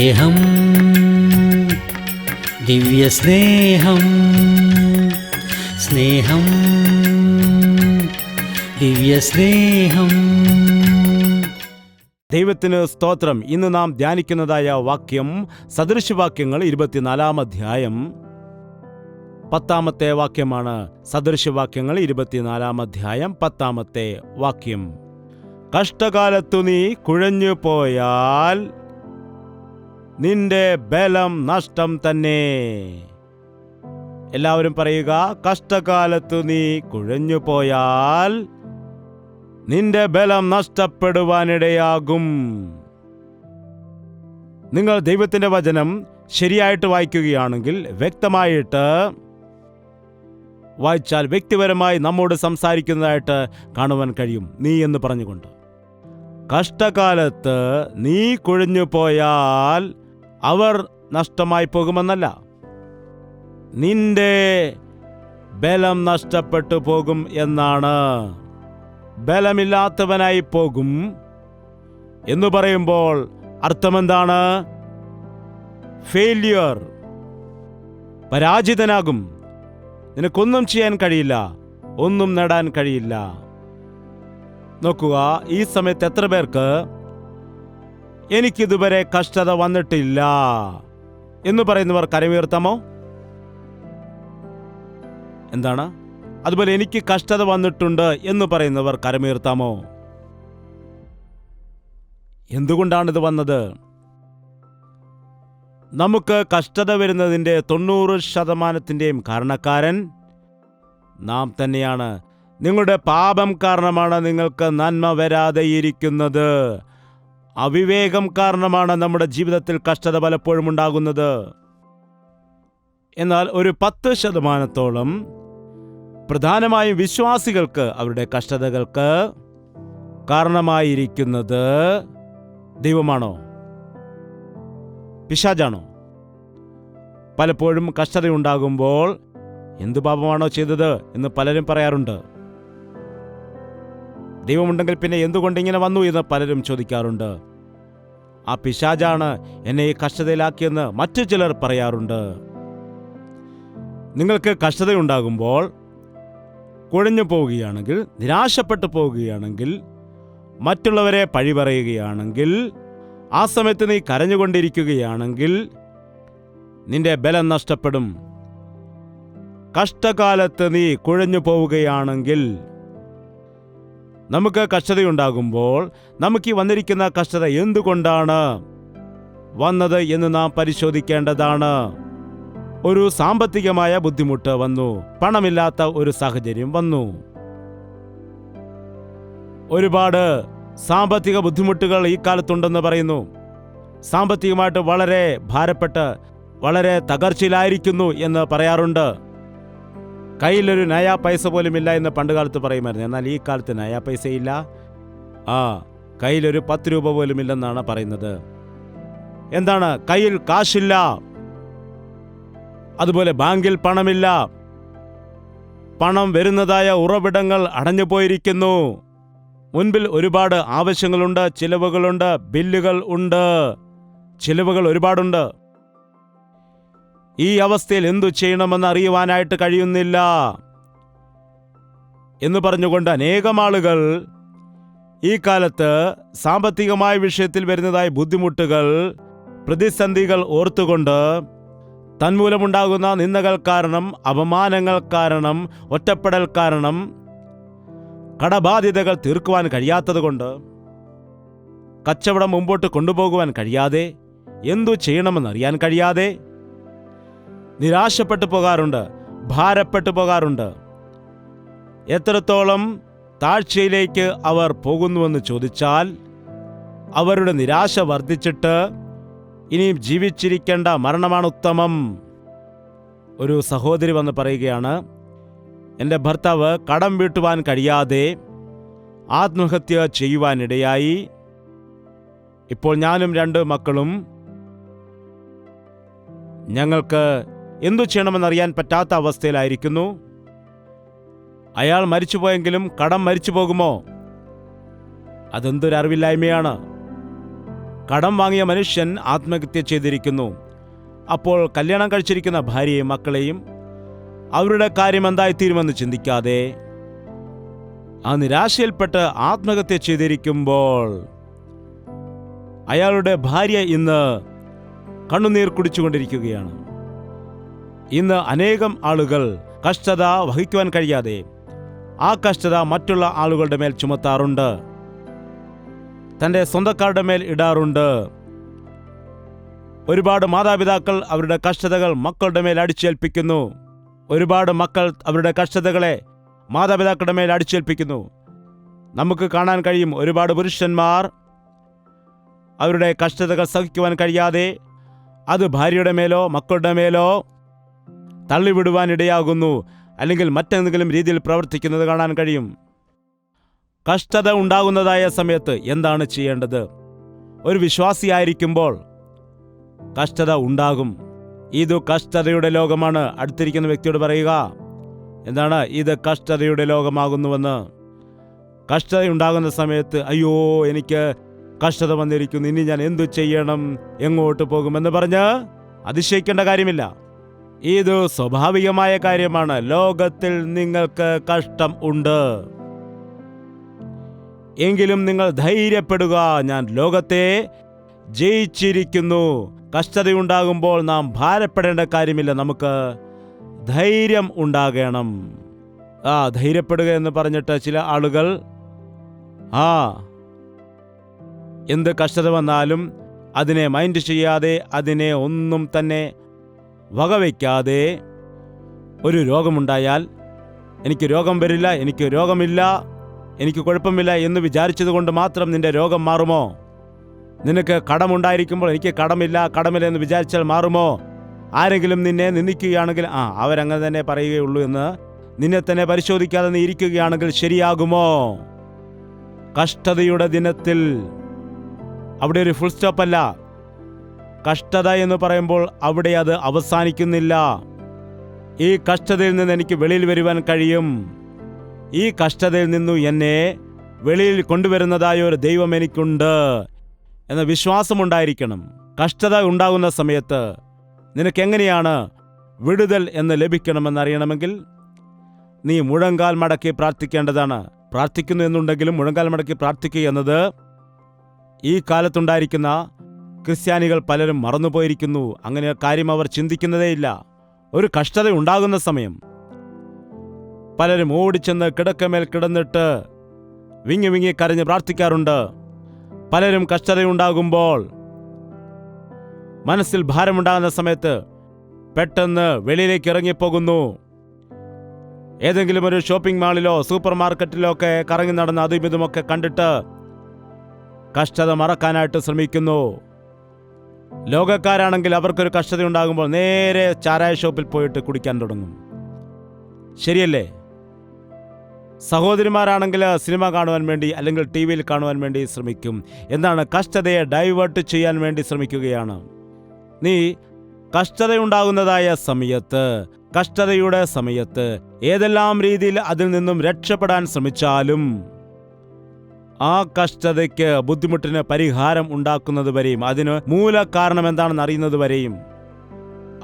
സ്നേഹം, ദിവ്യസ്നേഹം, സ്നേഹം, ദിവ്യസ്നേഹം. ദൈവത്തിന് സ്തോത്രം. ഇന്ന് നാം ധ്യാനിക്കുന്നതായ വാക്യം സദൃശവാക്യങ്ങൾ 24 അധ്യായം 10 വാക്യമാണ്. സദൃശവാക്യങ്ങൾ 24 അധ്യായം 10 വാക്യം. കഷ്ടകാലത്തു നീ കുഴഞ്ഞു പോയാൽ നിന്റെ ബലം നഷ്ടം തന്നെ. എല്ലാവരും പറയുക, കഷ്ടകാലത്തു നീ കുഴഞ്ഞു പോയാൽ നിന്റെ ബലം നഷ്ടപ്പെടുവാനിടയാകും. നിങ്ങൾ ദൈവത്തിന്റെ വചനം ശരിയായിട്ട് വായിക്കുകയാണെങ്കിൽ, വ്യക്തമായിട്ട് വായിച്ചാൽ വ്യക്തിപരമായി നമ്മോട് സംസാരിക്കുന്നതായിട്ട് കാണുവാൻ കഴിയും. നീ എന്ന് പറഞ്ഞുകൊണ്ട്, കഷ്ടകാലത്ത് നീ കുഴഞ്ഞു പോയാൽ അവർ നഷ്ടമായി പോകുമെന്നല്ല, നിന്റെ ബലം നഷ്ടപ്പെട്ടു പോകും എന്നാണ്. ബലമില്ലാത്തവനായി പോകും എന്ന് പറയുമ്പോൾ അർത്ഥമെന്താണ്? ഫെയിലിയർ, പരാജിതനാകും. നിനക്കൊന്നും ചെയ്യാൻ കഴിയില്ല, ഒന്നും നേടാൻ കഴിയില്ല. നോക്കുക, ഈ സമയത്ത് എത്ര പേർക്ക് എനിക്കിതുവരെ കഷ്ടത വന്നിട്ടില്ല എന്ന് പറയുന്നവർ കരമുയർത്താമോ? എന്താണ്? അതുപോലെ എനിക്ക് കഷ്ടത വന്നിട്ടുണ്ട് എന്ന് പറയുന്നവർ കരമുയർത്താമോ? എന്തുകൊണ്ടാണിത് വന്നത്? നമുക്ക് കഷ്ടത വരുന്നതിൻ്റെ 90% കാരണക്കാരൻ നാം തന്നെയാണ്. നിങ്ങളുടെ പാപം കാരണമാണ് നിങ്ങൾക്ക് നന്മ വരാതെ ഇരിക്കുന്നത്. അവിവേകം കാരണമാണ് നമ്മുടെ ജീവിതത്തിൽ കഷ്ടത പലപ്പോഴും ഉണ്ടാകുന്നത്. എന്നാൽ ഒരു 10% പ്രധാനമായും വിശ്വാസികൾക്ക് അവരുടെ കഷ്ടതകൾക്ക് കാരണമായിരിക്കുന്നത് ദൈവമാണോ, പിശാചാണോ? പലപ്പോഴും കഷ്ടതയുണ്ടാകുമ്പോൾ എന്തു പാപമാണോ ചെയ്തത് എന്ന് പലരും പറയാറുണ്ട്. ദൈവമുണ്ടെങ്കിൽ പിന്നെ എന്തുകൊണ്ട് ഇങ്ങനെ വന്നു എന്ന് പലരും ചോദിക്കാറുണ്ട്. ആ പിശാചാണ് എന്നെ ഈ കഷ്ടതയിലാക്കിയെന്ന് മറ്റു ചിലർ പറയാറുണ്ട്. നിങ്ങൾക്ക് കഷ്ടതയുണ്ടാകുമ്പോൾ, കുഴഞ്ഞു പോവുകയാണെങ്കിൽ, നിരാശപ്പെട്ടു പോവുകയാണെങ്കിൽ, മറ്റുള്ളവരെ പഴി പറയുകയാണെങ്കിൽ, ആ സമയത്ത് നീ കരഞ്ഞുകൊണ്ടിരിക്കുകയാണെങ്കിൽ നിന്റെ ബലം നഷ്ടപ്പെടും. കഷ്ടകാലത്ത് നീ കുഴഞ്ഞു പോവുകയാണെങ്കിൽ, നമുക്ക് കഷ്ടതയുണ്ടാകുമ്പോൾ നമുക്ക് ഈ വന്നിരിക്കുന്ന കഷ്ടത എന്തുകൊണ്ടാണ് വന്നത് എന്ന് നാം പരിശോധിക്കേണ്ടതാണ്. ഒരു സാമ്പത്തികമായ ബുദ്ധിമുട്ട് വന്നു, പണമില്ലാത്ത ഒരു സാഹചര്യം വന്നു, ഒരുപാട് സാമ്പത്തിക ബുദ്ധിമുട്ടുകൾ ഈ കാലത്തുണ്ടെന്ന് പറയുന്നു. സാമ്പത്തികമായിട്ട് വളരെ ഭാരപ്പെട്ട് വളരെ തകർച്ചയിലായിരിക്കുന്നു എന്ന് പറയാറുണ്ട്. കയ്യിലൊരു നയാ പൈസ പോലും ഇല്ല എന്ന് പണ്ടുകാലത്ത് പറയുമായിരുന്നു. എന്നാൽ ഈ കാലത്ത് നയാ പൈസയില്ല, കയ്യിലൊരു 10 രൂപ പോലും ഇല്ലെന്നാണ് പറയുന്നത്. എന്താണ്? കയ്യിൽ കാശില്ല, അതുപോലെ ബാങ്കിൽ പണമില്ല, പണം വരുന്നതായ ഉറവിടങ്ങൾ അടഞ്ഞുപോയിരിക്കുന്നു. മുൻപിൽ ഒരുപാട് ആവശ്യങ്ങളുണ്ട്, ചിലവുകളുണ്ട്, ബില്ലുകൾ ഉണ്ട്, ചിലവുകൾ ഒരുപാടുണ്ട്. ഈ അവസ്ഥയിൽ എന്തു ചെയ്യണമെന്ന് അറിയുവാനായിട്ട് കഴിയുന്നില്ല എന്ന് പറഞ്ഞുകൊണ്ട് അനേകം ആളുകൾ ഈ കാലത്ത് സാമ്പത്തികമായ വിഷയത്തിൽ വരുന്നതായ ബുദ്ധിമുട്ടുകൾ, പ്രതിസന്ധികൾ ഓർത്തുകൊണ്ട് തന്മൂലമുണ്ടാകുന്ന നിന്ദകൾ കാരണം, അപമാനങ്ങൾ കാരണം, ഒറ്റപ്പെടൽ കാരണം, കടബാധ്യതകൾ തീർക്കുവാൻ കഴിയാത്തതുകൊണ്ട്, കച്ചവടം മുമ്പോട്ട് കൊണ്ടുപോകുവാൻ കഴിയാതെ, എന്തു ചെയ്യണമെന്നറിയാൻ കഴിയാതെ നിരാശപ്പെട്ടു പോകാറുണ്ട്, ഭാരപ്പെട്ടു പോകാറുണ്ട്. എത്രത്തോളം താഴ്ചയിലേക്ക് അവർ പോകുന്നുവെന്ന് ചോദിച്ചാൽ, അവരുടെ നിരാശ വർദ്ധിച്ചിട്ട് ഇനിയും ജീവിച്ചിരിക്കേണ്ട മരണമാണ് ഉത്തമം. ഒരു സഹോദരി വന്ന് പറയുകയാണ്, എൻ്റെ ഭർത്താവ് കടം വീട്ടുവാൻ കഴിയാതെ ആത്മഹത്യ ചെയ്യുവാനിടയായി. ഇപ്പോൾ ഞാനും 2 മക്കളും ഞങ്ങൾക്ക് എന്തു ചെയ്യണമെന്നറിയാൻ പറ്റാത്ത അവസ്ഥയിലായിരിക്കുന്നു. അയാൾ മരിച്ചുപോയെങ്കിലും കടം മരിച്ചു പോകുമോ? അതെന്തൊരറിവില്ലായ്മയാണ്. കടം വാങ്ങിയ മനുഷ്യൻ ആത്മഹത്യ ചെയ്തിരിക്കുന്നു. അപ്പോൾ കല്യാണം കഴിച്ചിരിക്കുന്ന ഭാര്യയെയും മക്കളെയും അവരുടെ കാര്യം എന്തായിത്തീരുമെന്ന് ചിന്തിക്കാതെ ആ നിരാശയിൽപ്പെട്ട് ആത്മഹത്യ ചെയ്തിരിക്കുമ്പോൾ അയാളുടെ ഭാര്യ ഇന്ന് കണ്ണുനീർ കുടിച്ചുകൊണ്ടിരിക്കുകയാണ്. ഇന്ന് അനേകം ആളുകൾ കഷ്ടത വഹിക്കുവാൻ കഴിയാതെ ആ കഷ്ടത മറ്റുള്ള ആളുകളുടെ മേൽ ചുമത്താറുണ്ട്, തൻ്റെ സ്വന്തക്കാരുടെ മേൽ ഇടാറുണ്ട്. ഒരുപാട് മാതാപിതാക്കൾ അവരുടെ കഷ്ടതകൾ മക്കളുടെ മേൽ അടിച്ചേൽപ്പിക്കുന്നു. ഒരുപാട് മക്കൾ അവരുടെ കഷ്ടതകളെ മാതാപിതാക്കളുടെ മേൽ അടിച്ചേൽപ്പിക്കുന്നു. നമുക്ക് കാണാൻ കഴിയും, ഒരുപാട് പുരുഷന്മാർ അവരുടെ കഷ്ടതകൾ സഹിക്കുവാൻ കഴിയാതെ അത് ഭാര്യയുടെ മേലോ മക്കളുടെ മേലോ തള്ളിവിടുവാനിടയാകുന്നു, അല്ലെങ്കിൽ മറ്റെന്തെങ്കിലും രീതിയിൽ പ്രവർത്തിക്കുന്നത് കാണാൻ കഴിയും. കഷ്ടത ഉണ്ടാകുന്നതായ സമയത്ത് എന്താണ് ചെയ്യേണ്ടത്? ഒരു വിശ്വാസിയായിരിക്കുമ്പോൾ കഷ്ടത ഉണ്ടാകും. ഇത് കഷ്ടതയുടെ ലോകമാണ്. അടുത്തിരിക്കുന്ന വ്യക്തിയോട് പറയുക, എന്താണ് ഇത് കഷ്ടതയുടെ ലോകമാകുന്നുവെന്ന്. കഷ്ടതയുണ്ടാകുന്ന സമയത്ത് അയ്യോ എനിക്ക് കഷ്ടത വന്നിരിക്കുന്നു, ഇനി ഞാൻ എന്തു ചെയ്യണം, എങ്ങോട്ട് പോകുമെന്ന് പറഞ്ഞ് അതിശയിക്കേണ്ട കാര്യമില്ല. ഇത് സ്വാഭാവികമായ കാര്യമാണ്. ലോകത്തിൽ നിങ്ങൾക്ക് കഷ്ടം ഉണ്ട്, എങ്കിലും നിങ്ങൾ ധൈര്യപ്പെടുക, ഞാൻ ലോകത്തെ ജയിച്ചിരിക്കുന്നു. കഷ്ടതയുണ്ടാകുമ്പോൾ നാം ഭാരപ്പെടേണ്ട കാര്യമില്ല, നമുക്ക് ധൈര്യം ഉണ്ടാകണം. ധൈര്യപ്പെടുക എന്ന് പറഞ്ഞിട്ട് ചില ആളുകൾ എന്ത് കഷ്ടത വന്നാലും അതിനെ മൈൻഡ് ചെയ്യാതെ, അതിനെ ഒന്നും തന്നെ വകവയ്ക്കാതെ, ഒരു രോഗമുണ്ടായാൽ എനിക്ക് രോഗം വരില്ല, എനിക്ക് രോഗമില്ല, എനിക്ക് കുഴപ്പമില്ല എന്ന് വിചാരിച്ചത് കൊണ്ട് മാത്രം നിന്റെ രോഗം മാറുമോ? നിനക്ക് കടമുണ്ടായിരിക്കുമ്പോൾ എനിക്ക് കടമില്ല എന്ന് വിചാരിച്ചാൽ മാറുമോ? ആരെങ്കിലും നിന്നെ നിന്ദിക്കുകയാണെങ്കിൽ അവരങ്ങനെ തന്നെ പറയുകയുള്ളൂ എന്ന് നിന്നെ തന്നെ പരിശോധിക്കാതെ നീ ഇരിക്കുകയാണെങ്കിൽ ശരിയാകുമോ? കഷ്ടതയുടെ ദിനത്തിൽ അവിടെ ഒരു ഫുൾ സ്റ്റോപ്പ് അല്ല. കഷ്ടത എന്ന് പറയുമ്പോൾ അവിടെ അത് അവസാനിക്കുന്നില്ല. ഈ കഷ്ടതയിൽ നിന്ന് എനിക്ക് വെളിയിൽ വരുവാൻ കഴിയും. ഈ കഷ്ടതയിൽ നിന്നു എന്നെ വെളിയിൽ കൊണ്ടുവരുന്നതായ ഒരു ദൈവം എനിക്കുണ്ട് എന്ന വിശ്വാസമുണ്ടായിരിക്കണം. കഷ്ടത ഉണ്ടാകുന്ന സമയത്ത് നിനക്കെങ്ങനെയാണ് വിടുതൽ എന്ന് ലഭിക്കണമെന്നറിയണമെങ്കിൽ നീ മുഴങ്കാൽ മടക്കി പ്രാർത്ഥിക്കേണ്ടതാണ്. പ്രാർത്ഥിക്കുന്നു എന്നുണ്ടെങ്കിലും മുഴങ്കാൽ മടക്കി പ്രാർത്ഥിക്കുക എന്നത് ഈ കാലത്തുണ്ടായിരിക്കുന്ന ക്രിസ്ത്യാനികൾ പലരും മറന്നുപോയിരിക്കുന്നു. അങ്ങനെ കാര്യം അവർ ചിന്തിക്കുന്നതേയില്ല. ഒരു കഷ്ടത ഉണ്ടാകുന്ന സമയം പലരും ഓടിച്ചെന്ന് കിടക്കമേൽ കിടന്നിട്ട് വിങ്ങി വിങ്ങി കരഞ്ഞ് പ്രാർത്ഥിക്കാറുണ്ട്. പലരും കഷ്ടതയുണ്ടാകുമ്പോൾ മനസ്സിൽ ഭാരമുണ്ടാകുന്ന സമയത്ത് പെട്ടെന്ന് വെളിയിലേക്ക് ഇറങ്ങിപ്പോകുന്നു. ഏതെങ്കിലും ഒരു ഷോപ്പിംഗ് മാളിലോ സൂപ്പർ മാർക്കറ്റിലോ ഒക്കെ കറങ്ങി നടന്ന് അതും ഇതുമൊക്കെ കണ്ടിട്ട് കഷ്ടത മറക്കാനായിട്ട് ശ്രമിക്കുന്നു. ലോകക്കാരാണെങ്കിൽ അവർക്കൊരു കഷ്ടത ഉണ്ടാകുമ്പോൾ നേരെ ചാരായ ഷോപ്പിൽ പോയിട്ട് കുടിക്കാൻ തുടങ്ങും. ശരിയല്ലേ? സഹോദരിമാരാണെങ്കിൽ സിനിമ കാണുവാൻ വേണ്ടി അല്ലെങ്കിൽ TV-യിൽ കാണുവാൻ വേണ്ടി ശ്രമിക്കും. എന്താണ്? കഷ്ടതയെ ഡൈവേർട്ട് ചെയ്യാൻ വേണ്ടി ശ്രമിക്കുകയാണ്. നീ കഷ്ടതയുണ്ടാകുന്നതായ സമയത്ത്, കഷ്ടതയുടെ സമയത്ത് ഏതെല്ലാം രീതിയിൽ അതിൽ നിന്നും രക്ഷപ്പെടാൻ ശ്രമിച്ചാലും ആ കഷ്ടതയ്ക്ക്, ബുദ്ധിമുട്ടിന് പരിഹാരം ഉണ്ടാക്കുന്നത് വരെയും, അതിന് മൂല കാരണം എന്താണെന്ന് അറിയുന്നത് വരെയും,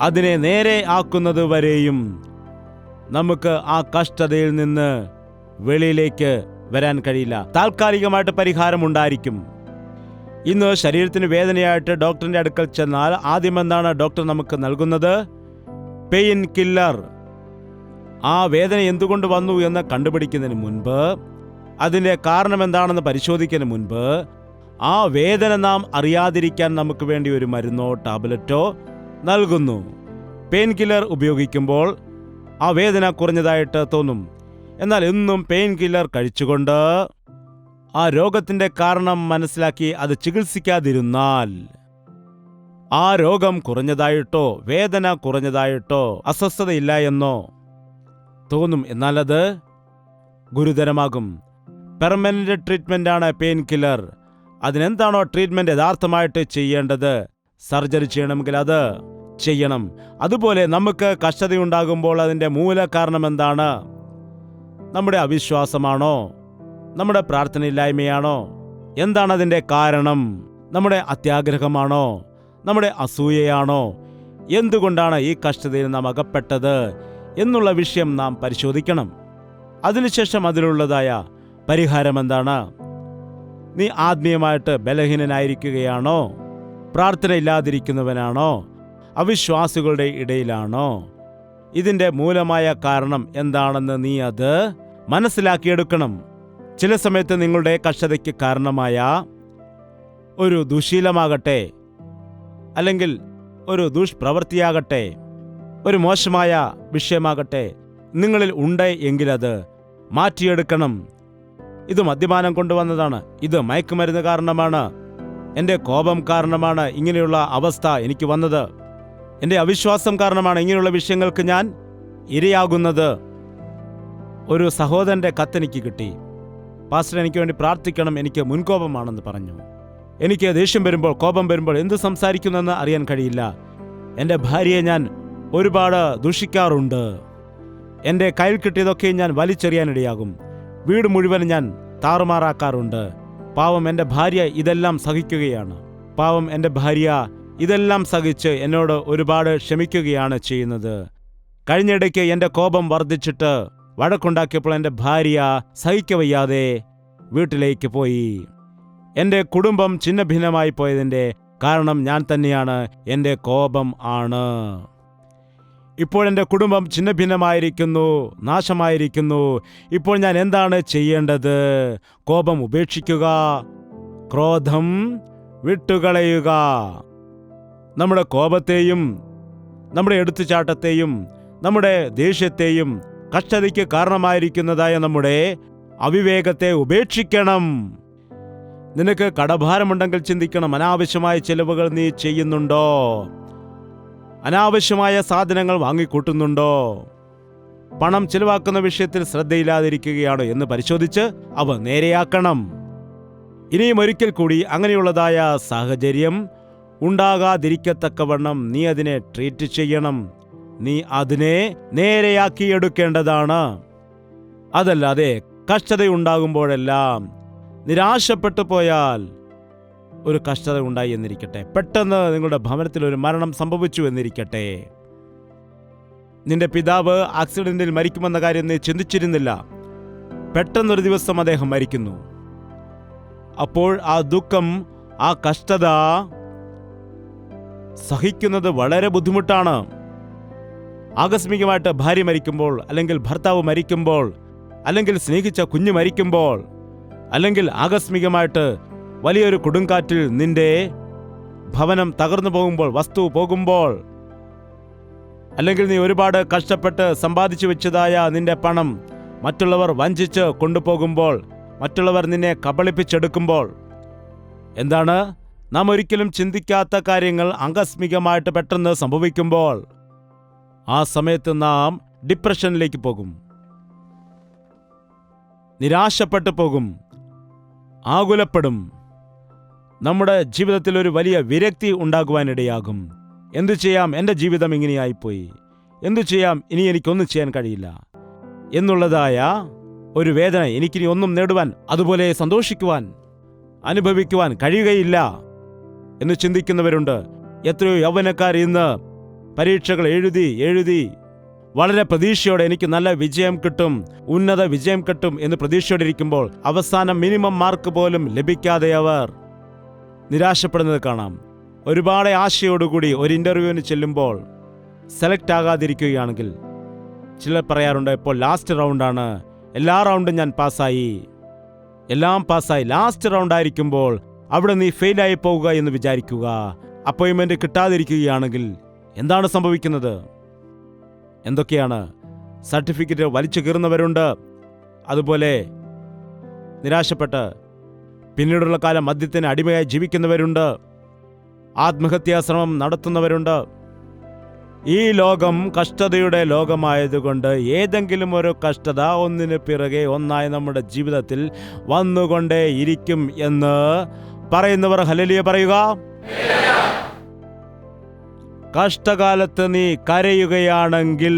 അതിനെ നേരെ ആക്കുന്നത് വരെയും നമുക്ക് ആ കഷ്ടതയിൽ നിന്ന് വെളിയിലേക്ക് വരാൻ കഴിയില്ല. താൽക്കാലികമായിട്ട് പരിഹാരം ഉണ്ടായിരിക്കും. ഇന്ന് ശരീരത്തിന് വേദനയായിട്ട് ഡോക്ടറിന്റെ അടുക്കൽ ചെന്നാൽ ആദ്യം എന്താണ് ഡോക്ടർ നമുക്ക് നൽകുന്നത്? Pain killer. ആ വേദന എന്തുകൊണ്ട് വന്നു എന്ന് കണ്ടുപിടിക്കുന്നതിന് മുൻപ്, അതിൻ്റെ കാരണം എന്താണെന്ന് പരിശോധിക്കുന്നതിന് മുൻപ്, ആ വേദന നാം അറിയാതിരിക്കാൻ നമുക്ക് വേണ്ടി ഒരു മരുന്നോ ടാബ്ലറ്റോ നൽകുന്നു. പെയിൻ കില്ലർ ഉപയോഗിക്കുമ്പോൾ ആ വേദന കുറഞ്ഞതായിട്ട് തോന്നും. എന്നാൽ എന്നും പെയിൻ കില്ലർ കഴിച്ചുകൊണ്ട് ആ രോഗത്തിൻ്റെ കാരണം മനസ്സിലാക്കി അത് ചികിത്സിക്കാതിരുന്നാൽ ആ രോഗം കുറഞ്ഞതായിട്ടോ വേദന കുറഞ്ഞതായിട്ടോ അസ്വസ്ഥതയില്ല എന്നോ തോന്നും. എന്നാൽ അത് ഗുരുതരമാകും. പെർമനന്റ് ട്രീറ്റ്മെൻ്റാണ് പെയിൻ കില്ലർ. അതിനെന്താണോ ട്രീറ്റ്മെൻറ്റ് യഥാർത്ഥമായിട്ട് ചെയ്യേണ്ടത്, സർജറി ചെയ്യണമെങ്കിൽ അത് ചെയ്യണം. അതുപോലെ നമുക്ക് കഷ്ടതയുണ്ടാകുമ്പോൾ അതിൻ്റെ മൂല കാരണം എന്താണ്? നമ്മുടെ അവിശ്വാസമാണോ? നമ്മുടെ പ്രാർത്ഥനയില്ലായ്മയാണോ? എന്താണ് അതിൻ്റെ കാരണം? നമ്മുടെ അത്യാഗ്രഹമാണോ? നമ്മുടെ അസൂയയാണോ? എന്തുകൊണ്ടാണ് ഈ കഷ്ടതയിൽ നാം അകപ്പെട്ടത് എന്നുള്ള വിഷയം നാം പരിശോധിക്കണം. അതിനുശേഷം അതിലുള്ളതായ പരിഹാരം എന്താണ്? നീ ആത്മീയമായിട്ട് ബലഹീനനായിരിക്കുകയാണോ? പ്രാർത്ഥനയില്ലാതിരിക്കുന്നവനാണോ? അവിശ്വാസികളുടെ ഇടയിലാണോ? ഇതിൻ്റെ മൂലമായ കാരണം എന്താണെന്ന് നീ അത് മനസ്സിലാക്കിയെടുക്കണം. ചില സമയത്ത് നിങ്ങളുടെ കഷ്ടതയ്ക്ക് കാരണമായ ഒരു ദുശീലമാകട്ടെ, അല്ലെങ്കിൽ ഒരു ദുഷ്പ്രവൃത്തിയാകട്ടെ, ഒരു മോശമായ വിഷയമാകട്ടെ നിങ്ങളിൽ ഉണ്ട് എങ്കിൽ അത് മാറ്റിയെടുക്കണം. ഇത് മദ്യപാനം കൊണ്ടുവന്നതാണ്, ഇത് മയക്കുമരുന്ന് കാരണമാണ്, എൻ്റെ കോപം കാരണമാണ് ഇങ്ങനെയുള്ള അവസ്ഥ എനിക്ക് വന്നത്, എൻ്റെ അവിശ്വാസം കാരണമാണ് ഇങ്ങനെയുള്ള വിഷയങ്ങൾക്ക് ഞാൻ ഇരയാകുന്നത്. ഒരു സഹോദരൻ്റെ കത്തെനിക്ക് കിട്ടി. പാസ്റ്റർ, എനിക്ക് വേണ്ടി പ്രാർത്ഥിക്കണം, എനിക്ക് മുൻകോപമാണെന്ന് പറഞ്ഞു. എനിക്ക് ദേഷ്യം വരുമ്പോൾ, കോപം വരുമ്പോൾ എന്ത് സംസാരിക്കുന്നെന്ന് അറിയാൻ കഴിയില്ല. എൻ്റെ ഭാര്യയെ ഞാൻ ഒരുപാട് ദുഷിക്കാറുണ്ട്. എൻ്റെ കയ്യിൽ കിട്ടിയതൊക്കെ ഞാൻ വലിച്ചെറിയാനിടയാകും. വീട് മുഴുവൻ ഞാൻ താറുമാറാക്കാറുണ്ട്. പാവം എൻ്റെ ഭാര്യ ഇതെല്ലാം സഹിക്കുകയാണ്. പാവം എൻ്റെ ഭാര്യ ഇതെല്ലാം സഹിച്ച് എന്നോട് ഒരുപാട് ക്ഷമിക്കുകയാണ് ചെയ്യുന്നത്. കഴിഞ്ഞിടയ്ക്ക് എൻ്റെ കോപം വർദ്ധിച്ചിട്ട് വഴക്കുണ്ടാക്കിയപ്പോൾ എൻ്റെ ഭാര്യ സഹിക്കവയ്യാതെ വീട്ടിലേക്ക് പോയി. എൻ്റെ കുടുംബം ഛിന്നഭിന്നമായി പോയതിൻ്റെ കാരണം ഞാൻ തന്നെയാണ്. എൻ്റെ കോപം ആണ്. ഇപ്പോൾ എൻ്റെ കുടുംബം ഛിന്നഭിന്നമായിരിക്കുന്നു, നാശമായിരിക്കുന്നു. ഇപ്പോൾ ഞാൻ എന്താണ് ചെയ്യേണ്ടത്? കോപം ഉപേക്ഷിക്കുക, ക്രോധം വിട്ടുകളയുക. നമ്മുടെ കോപത്തെയും നമ്മുടെ എടുത്തുചാട്ടത്തെയും നമ്മുടെ ദേഷ്യത്തെയും കഷ്ടതയ്ക്ക് കാരണമായിരിക്കുന്നതായ നമ്മുടെ അവിവേകത്തെ ഉപേക്ഷിക്കണം. നിനക്ക് കടഭാരമുണ്ടെങ്കിൽ ചിന്തിക്കണം, അനാവശ്യമായ ചെലവുകൾ നീ ചെയ്യുന്നുണ്ടോ? അനാവശ്യമായ സാധനങ്ങൾ വാങ്ങിക്കൂട്ടുന്നുണ്ടോ? പണം ചിലവാക്കുന്ന വിഷയത്തിൽ ശ്രദ്ധയില്ലാതിരിക്കുകയാണോ എന്ന് പരിശോധിച്ച് അവ നേരെയാക്കണം. ഇനിയും ഒരിക്കൽ കൂടി അങ്ങനെയുള്ളതായ സാഹചര്യം ഉണ്ടാകാതിരിക്കത്തക്കവണ്ണം നീ അതിനെ ട്രീറ്റ് ചെയ്യണം. നീ അതിനെ നേരെയാക്കിയെടുക്കേണ്ടതാണ്. അതല്ലാതെ കഷ്ടതയുണ്ടാകുമ്പോഴെല്ലാം നിരാശപ്പെട്ടു പോയാൽ, ഒരു കഷ്ടത ഉണ്ടായി എന്നിരിക്കട്ടെ, പെട്ടെന്ന് നിങ്ങളുടെ ഭവനത്തിൽ ഒരു മരണം സംഭവിച്ചു എന്നിരിക്കട്ടെ, നിന്റെ പിതാവ് ആക്സിഡന്റിൽ മരിക്കുമെന്ന കാര്യം നീ ചിന്തിച്ചിരുന്നില്ല, പെട്ടെന്നൊരു ദിവസം അദ്ദേഹം മരിക്കുന്നു. അപ്പോൾ ആ ദുഃഖം, ആ കഷ്ടത സഹിക്കുന്നത് വളരെ ബുദ്ധിമുട്ടാണ്. ആകസ്മികമായിട്ട് ഭാര്യ മരിക്കുമ്പോൾ, അല്ലെങ്കിൽ ഭർത്താവ് മരിക്കുമ്പോൾ, അല്ലെങ്കിൽ സ്നേഹിച്ച കുഞ്ഞ് മരിക്കുമ്പോൾ, അല്ലെങ്കിൽ ആകസ്മികമായിട്ട് വലിയൊരു കൊടുങ്കാറ്റിൽ നിന്റെ ഭവനം തകർന്നു പോകുമ്പോൾ, വസ്തു പോകുമ്പോൾ, അല്ലെങ്കിൽ നീ ഒരുപാട് കഷ്ടപ്പെട്ട് സമ്പാദിച്ചു വെച്ചതായ നിന്റെ പണം മറ്റുള്ളവർ വഞ്ചിച്ച് കൊണ്ടുപോകുമ്പോൾ, മറ്റുള്ളവർ നിന്നെ കബളിപ്പിച്ചെടുക്കുമ്പോൾ, എന്താണ്, നാം ഒരിക്കലും ചിന്തിക്കാത്ത കാര്യങ്ങൾ ആകസ്മികമായിട്ട് പെട്ടെന്ന് സംഭവിക്കുമ്പോൾ, ആ സമയത്ത് നാം ഡിപ്രഷനിലേക്ക് പോകും, നിരാശപ്പെട്ടു പോകും, ആകുലപ്പെടും. നമ്മുടെ ജീവിതത്തിൽ ഒരു വലിയ വിരക്തി ഉണ്ടാകുവാനിടയാകും. എന്തു ചെയ്യാം, എൻ്റെ ജീവിതം ഇങ്ങനെയായിപ്പോയി, എന്തു ചെയ്യാം, ഇനി എനിക്കൊന്നും ചെയ്യാൻ കഴിയില്ല എന്നുള്ളതായ ഒരു വേദന, എനിക്കിനി ഒന്നും നേടുവാൻ, അതുപോലെ സന്തോഷിക്കുവാൻ, അനുഭവിക്കുവാൻ കഴിയുകയില്ല എന്ന് ചിന്തിക്കുന്നവരുണ്ട്. എത്രയോ യൗവനക്കാർ ഇന്ന് പരീക്ഷകൾ എഴുതി വളരെ പ്രതീക്ഷയോടെ എനിക്ക് നല്ല വിജയം കിട്ടും, ഉന്നത വിജയം കിട്ടും എന്ന് പ്രതീക്ഷയോടെ ഇരിക്കുമ്പോൾ അവസാനം മിനിമം മാർക്ക് പോലും ലഭിക്കാതെ അവർ നിരാശപ്പെടുന്നത് കാണാം. ഒരുപാട് ആശയോടുകൂടി ഒരു ഇൻ്റർവ്യൂവിന് ചെല്ലുമ്പോൾ സെലക്ട് ആകാതിരിക്കുകയാണെങ്കിൽ ചിലർ പറയാറുണ്ട്, ഇപ്പോൾ ലാസ്റ്റ് റൗണ്ടാണ്, എല്ലാ റൗണ്ടും ഞാൻ പാസ്സായി, എല്ലാം പാസ്സായി. ലാസ്റ്റ് റൗണ്ടായിരിക്കുമ്പോൾ അവിടെ നീ ഫെയിലായി പോവുക എന്ന് വിചാരിക്കുക. അപ്പോയിൻമെൻറ്റ് കിട്ടാതിരിക്കുകയാണെങ്കിൽ എന്താണ് സംഭവിക്കുന്നത്? എന്തൊക്കെയാണ്? സർട്ടിഫിക്കറ്റ് വലിച്ചു കീറുന്നവരുണ്ട്. അതുപോലെ നിരാശപ്പെട്ട് പിന്നീടുള്ള കാലം മദ്യത്തിന് അടിമയായി ജീവിക്കുന്നവരുണ്ട്. ആത്മഹത്യാശ്രമം നടത്തുന്നവരുണ്ട്. ഈ ലോകം കഷ്ടതയുടെ ലോകമായതുകൊണ്ട് ഏതെങ്കിലും ഒരു കഷ്ടത ഒന്നിനു പിറകെ ഒന്നായി നമ്മുടെ ജീവിതത്തിൽ വന്നുകൊണ്ടേ ഇരിക്കും എന്ന് പറയുന്നവർ ഹല്ലേലൂയ പറയുക. കഷ്ടകാലത്ത് നീ കരയുകയാണെങ്കിൽ,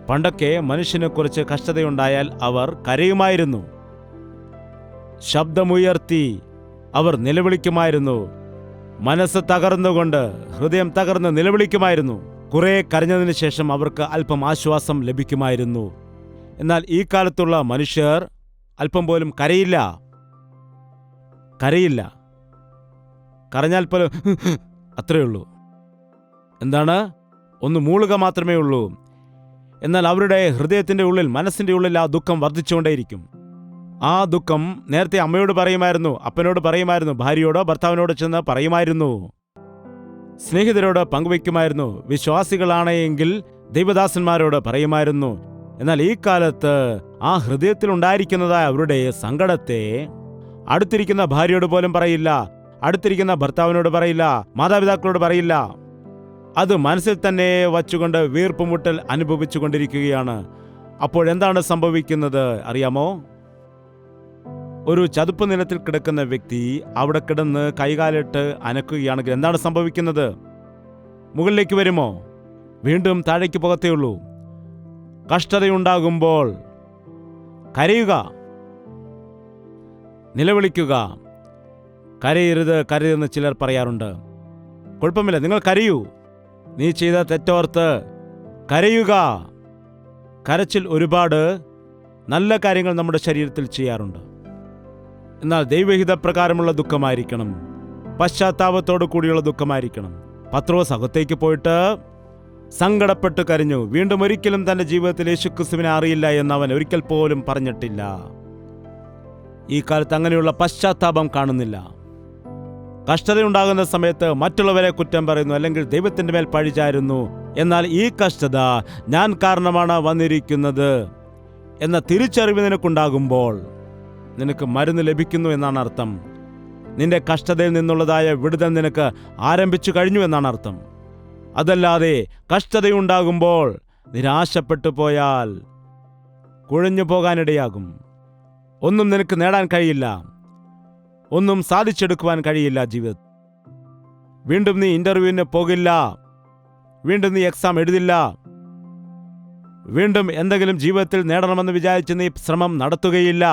പണ്ടൊക്കെ മനുഷ്യനെ കുറിച്ച് കഷ്ടതയുണ്ടായാൽ അവർ കരയുമായിരുന്നു, ശബ്ദമുയർത്തി അവർ നിലവിളിക്കുമായിരുന്നു. മനസ്സ് തകർന്നുകൊണ്ട്, ഹൃദയം തകർന്ന് നിലവിളിക്കുമായിരുന്നു. കുറെ കരഞ്ഞതിന് ശേഷം അവർക്ക് അല്പം ആശ്വാസം ലഭിക്കുമായിരുന്നു. എന്നാൽ ഈ കാലത്തുള്ള മനുഷ്യർ അല്പം പോലും കരയില്ല. കരഞ്ഞാൽ പോലും അത്രയേ ഉള്ളൂ. എന്താണ്? ഒന്ന് മൂളുക മാത്രമേ ഉള്ളൂ. എന്നാൽ അവരുടെ ഹൃദയത്തിൻ്റെ ഉള്ളിൽ, മനസ്സിൻ്റെ ഉള്ളിൽ ആ ദുഃഖം വർദ്ധിച്ചുകൊണ്ടേയിരിക്കും. ആ ദുഃഖം നേരത്തെ അമ്മയോട് പറയുമായിരുന്നു, അപ്പനോട് പറയുമായിരുന്നു, ഭാര്യയോടോ ഭർത്താവിനോട് ചെന്ന് പറയുമായിരുന്നു, സ്നേഹിതരോട് പങ്കുവയ്ക്കുമായിരുന്നു, വിശ്വാസികളാണെങ്കിൽ ദൈവദാസന്മാരോട് പറയുമായിരുന്നു. എന്നാൽ ഈ കാലത്ത് ആ ഹൃദയത്തിൽ ഉണ്ടായിരിക്കുന്നതായ അവരുടെ സങ്കടത്തെ അടുത്തിരിക്കുന്ന ഭാര്യയോട് പോലും പറയില്ല, അടുത്തിരിക്കുന്ന ഭർത്താവിനോട് പറയില്ല, മാതാപിതാക്കളോട് പറയില്ല. അത് മനസ്സിൽ തന്നെ വച്ചുകൊണ്ട് വീർപ്പുമുട്ടൽ അനുഭവിച്ചു കൊണ്ടിരിക്കുകയാണ്. അപ്പോഴെന്താണ് സംഭവിക്കുന്നത് അറിയാമോ? ഒരു ചതുപ്പ് നിലത്തിൽ കിടക്കുന്ന വ്യക്തി അവിടെ കിടന്ന് കൈകാലിട്ട് അനക്കുകയാണെങ്കിൽ എന്താണ് സംഭവിക്കുന്നത്? മുകളിലേക്ക് വരുമോ? വീണ്ടും താഴേക്ക് പോകത്തേയുള്ളൂ. കഷ്ടതയുണ്ടാകുമ്പോൾ കരയുക, നിലവിളിക്കുക. കരയരുതെന്ന് ചിലർ പറയാറുണ്ട്. കുഴപ്പമില്ല, നിങ്ങൾ കരയൂ. നീ ചെയ്ത തെറ്റോർത്ത് കരയുക. കരച്ചിൽ ഒരുപാട് നല്ല കാര്യങ്ങൾ നമ്മുടെ ശരീരത്തിൽ ചെയ്യാറുണ്ട്. എന്നാൽ ദൈവഹിതപ്രകാരമുള്ള ദുഃഖമായിരിക്കണം, പശ്ചാത്താപത്തോടു കൂടിയുള്ള ദുഃഖമായിരിക്കണം. പത്രോസ് അകത്തേക്ക് പോയിട്ട് സങ്കടപ്പെട്ട് കരഞ്ഞു. വീണ്ടും ഒരിക്കലും തന്റെ ജീവിതത്തിൽ യേശുക്രിസ്തുവിനെ അറിയില്ല എന്ന് അവൻ ഒരിക്കൽ പോലും പറഞ്ഞിട്ടില്ല. ഈ കാലത്ത് അങ്ങനെയുള്ള പശ്ചാത്താപം കാണുന്നില്ല. കഷ്ടതയുണ്ടാകുന്ന സമയത്ത് മറ്റുള്ളവരെ കുറ്റം പറയുന്നു, അല്ലെങ്കിൽ ദൈവത്തിന്റെ മേൽ പഴിചാരുന്നു. എന്നാൽ ഈ കഷ്ടത ഞാൻ കാരണമാണ് വന്നിരിക്കുന്നത് എന്ന തിരിച്ചറിവ് നിനക്കുണ്ടാകുമ്പോൾ നിനക്ക് മരുന്ന് ലഭിക്കുന്നു എന്നാണ് അർത്ഥം. നിന്റെ കഷ്ടതയിൽ നിന്നുള്ളതായ വിടുതൽ നിനക്ക് ആരംഭിച്ചു കഴിഞ്ഞു എന്നാണ് അർത്ഥം. അതല്ലാതെ കഷ്ടതയുണ്ടാകുമ്പോൾ നിരാശപ്പെട്ടു പോയാൽ കുഴഞ്ഞു പോകാനിടയാകും. ഒന്നും നിനക്ക് നേടാൻ കഴിയില്ല, ഒന്നും സാധിച്ചെടുക്കുവാൻ കഴിയില്ല ജീവിതത്തിൽ. വീണ്ടും നീ ഇന്റർവ്യൂവിന് പോകില്ല, വീണ്ടും നീ എക്സാം എഴുതില്ല, വീണ്ടും എന്തെങ്കിലും ജീവിതത്തിൽ നേടണമെന്ന് വിചാരിച്ച് നീ ശ്രമം നടത്തുകയില്ല.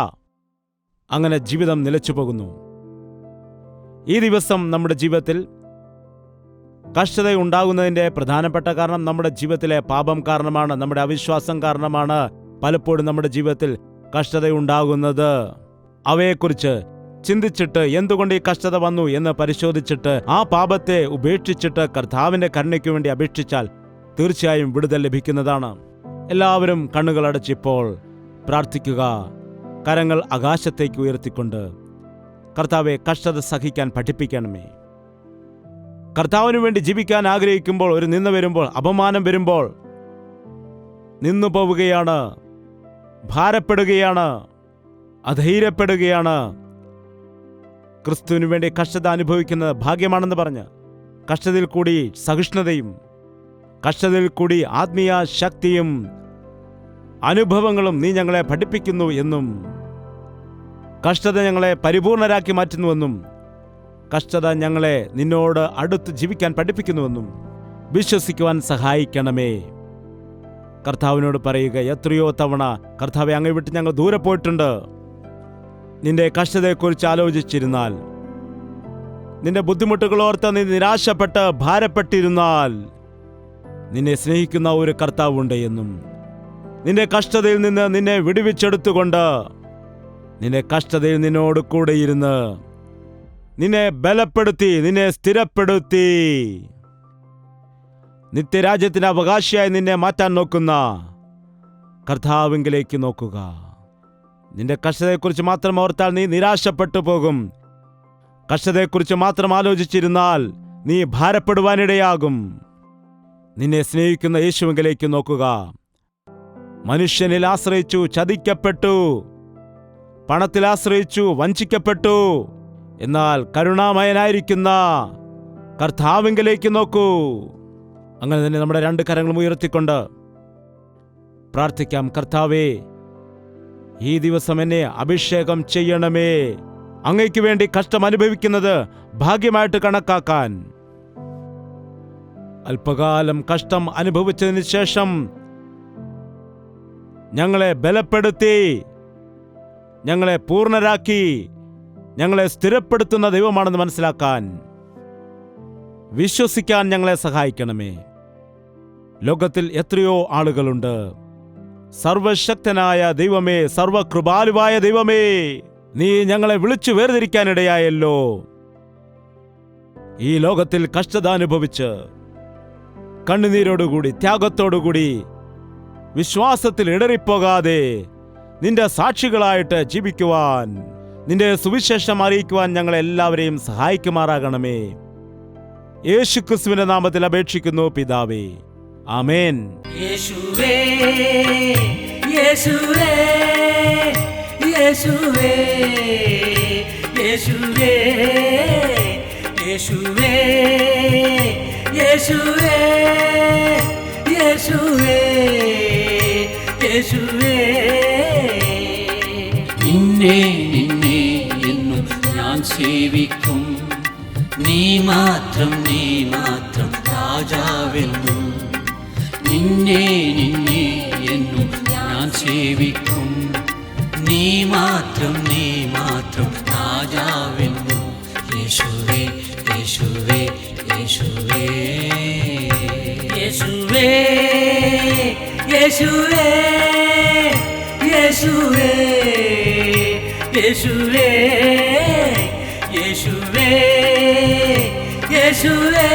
അങ്ങനെ ജീവിതം നിലച്ചു പോകുന്നു. ഈ ദിവസം നമ്മുടെ ജീവിതത്തിൽ കഷ്ടത ഉണ്ടാകുന്നതിൻ്റെ പ്രധാനപ്പെട്ട കാരണം നമ്മുടെ ജീവിതത്തിലെ പാപം കാരണമാണ്, നമ്മുടെ അവിശ്വാസം കാരണമാണ് പലപ്പോഴും നമ്മുടെ ജീവിതത്തിൽ കഷ്ടതയുണ്ടാകുന്നത്. അവയെക്കുറിച്ച് ചിന്തിച്ചിട്ട് എന്തുകൊണ്ട് ഈ കഷ്ടത വന്നു എന്ന് പരിശോധിച്ചിട്ട് ആ പാപത്തെ ഉപേക്ഷിച്ചിട്ട് കർത്താവിന്റെ കരുണയ്ക്ക് വേണ്ടി അപേക്ഷിച്ചാൽ തീർച്ചയായും വിടുതൽ ലഭിക്കുന്നതാണ്. എല്ലാവരും കണ്ണുകൾ അടച്ചിപ്പോൾ പ്രാർത്ഥിക്കുക. കരങ്ങൾ ആകാശത്തേക്ക് ഉയർത്തിക്കൊണ്ട്, കർത്താവെ, കഷ്ടത സഹിക്കാൻ പഠിപ്പിക്കണമേ. കർത്താവിനു വേണ്ടി ജീവിക്കാൻ ആഗ്രഹിക്കുമ്പോൾ ഒരു നിന്ന വരുമ്പോൾ, അപമാനം വരുമ്പോൾ നിന്നു പോവുകയാണ്, ഭാരപ്പെടുകയാണ്, അധൈര്യപ്പെടുകയാണ്. ക്രിസ്തുവിനു വേണ്ടി കഷ്ടത അനുഭവിക്കുന്നത് ഭാഗ്യമാണെന്ന് പറഞ്ഞ് കഷ്ടതയിൽ കൂടി സഹിഷ്ണുതയും, കഷ്ടതയിൽ കൂടി ആത്മീയ ശക്തിയും അനുഭവങ്ങളും നീ ഞങ്ങളെ പഠിപ്പിക്കുന്നു എന്നും, കഷ്ടത ഞങ്ങളെ പരിപൂർണരാക്കി മാറ്റുന്നുവെന്നും, കഷ്ടത ഞങ്ങളെ നിന്നോട് അടുത്ത് ജീവിക്കാൻ പഠിപ്പിക്കുന്നുവെന്നും വിശ്വസിക്കുവാൻ സഹായിക്കണമേ. കർത്താവിനോട് പറയുക, എത്രയോ തവണ കർത്താവെ, അങ്ങേ വിട്ട് ഞങ്ങൾ ദൂരെ പോയിട്ടുണ്ട്. നിന്റെ കഷ്ടതയെക്കുറിച്ച് ആലോചിച്ചിരുന്നാൽ, നിന്റെ ബുദ്ധിമുട്ടുകളോർത്ത് നീ നിരാശപ്പെട്ട് ഭാരപ്പെട്ടിരുന്നാൽ, നിന്നെ സ്നേഹിക്കുന്ന ഒരു കർത്താവുണ്ട് എന്നും, നിന്റെ കഷ്ടതയിൽ നിന്ന് നിന്നെ വിടുവിച്ചെടുത്തുകൊണ്ട് നിന്റെ കഷ്ടതയിൽ നിന്നോട് കൂടെ ഇരുന്ന് നിന്നെ ബലപ്പെടുത്തി, നിന്നെ സ്ഥിരപ്പെടുത്തി നിത്യരാജ്യത്തിന് അവകാശിയായി നിന്നെ മാറ്റാൻ നോക്കുന്ന കർത്താവിങ്കിലേക്ക് നോക്കുക. നിന്റെ കഷ്ടതയെക്കുറിച്ച് മാത്രം ഓർത്താൽ നീ നിരാശപ്പെട്ടു പോകും. കഷ്ടതയെക്കുറിച്ച് മാത്രം ആലോചിച്ചിരുന്നാൽ നീ ഭാരപ്പെടുവാനിടയാകും. നിന്നെ സ്നേഹിക്കുന്ന യേശുവിങ്കിലേക്ക് നോക്കുക. മനുഷ്യനിൽ ആശ്രയിച്ചു ചതിക്കപ്പെട്ടു, പണത്തിൽ ആശ്രയിച്ചു വഞ്ചിക്കപ്പെട്ടു. എന്നാൽ കരുണാമയനായിരിക്കുന്ന കർത്താവിങ്കിലേക്ക് നോക്കൂ. അങ്ങനെ തന്നെ നമ്മുടെ രണ്ട് കരങ്ങളും ഉയർത്തിക്കൊണ്ട് പ്രാർത്ഥിക്കാം. കർത്താവേ, ഈ ദിവസം എന്നെ അഭിഷേകം ചെയ്യണമേ. അങ്ങയ്ക്ക് വേണ്ടി കഷ്ടം അനുഭവിക്കുന്നത് ഭാഗ്യമായിട്ട് കണക്കാക്കാൻ, അല്പകാലം കഷ്ടം അനുഭവിച്ചതിന് ശേഷം ഞങ്ങളെ ബലപ്പെടുത്തി, ഞങ്ങളെ പൂർണ്ണരാക്കി, ഞങ്ങളെ സ്ഥിരപ്പെടുത്തുന്ന ദൈവമാണെന്ന് മനസ്സിലാക്കാൻ, വിശ്വസിക്കാൻ ഞങ്ങളെ സഹായിക്കണമേ. ലോകത്തിൽ എത്രയോ ആളുകളുണ്ട്. സർവശക്തനായ ദൈവമേ, സർവകൃപാലുവായ ദൈവമേ, നീ ഞങ്ങളെ വിളിച്ചു വേർതിരിക്കാനിടയായല്ലോ. ഈ ലോകത്തിൽ കഷ്ടത അനുഭവിച്ച് കണ്ണുനീരോടുകൂടി, ത്യാഗത്തോടുകൂടി, വിശ്വാസത്തിൽ ഇടറിപ്പോകാതെ നിന്റെ സാക്ഷികളായിട്ട് ജീവിക്കുവാൻ, നിന്റെ സുവിശേഷം അറിയിക്കുവാൻ ഞങ്ങളെല്ലാവരെയും സഹായിക്കുമാറാകണമേ. യേശുക്രിസ്തുവിന്റെ നാമത്തിൽ അപേക്ഷിക്കുന്നു പിതാവേ, ആമേൻ. യേശുവേ യേശുവേ യേശുവേ യേശുവേ യേശുവേ യേശുവേ യേശുവേ യേശുവേ. നിന്നെ നിന്നെ എന്നും ഞാൻ സേവിക്കും, നീ മാത്രം രാജാവെന്നും. നിന്നെ നിന്നെ എന്നും ഞാൻ സേവിക്കും, നീ മാത്രം രാജാവെന്നും. യേശുവേ യേശുവേ യേശുവേ യേശുവേ യേശുവേ യേശുവേ യേശുവേ യേശുവേ യേശുവേ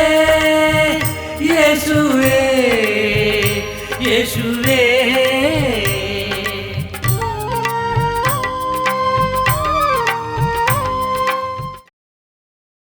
യേശുവേ യേശുവേ.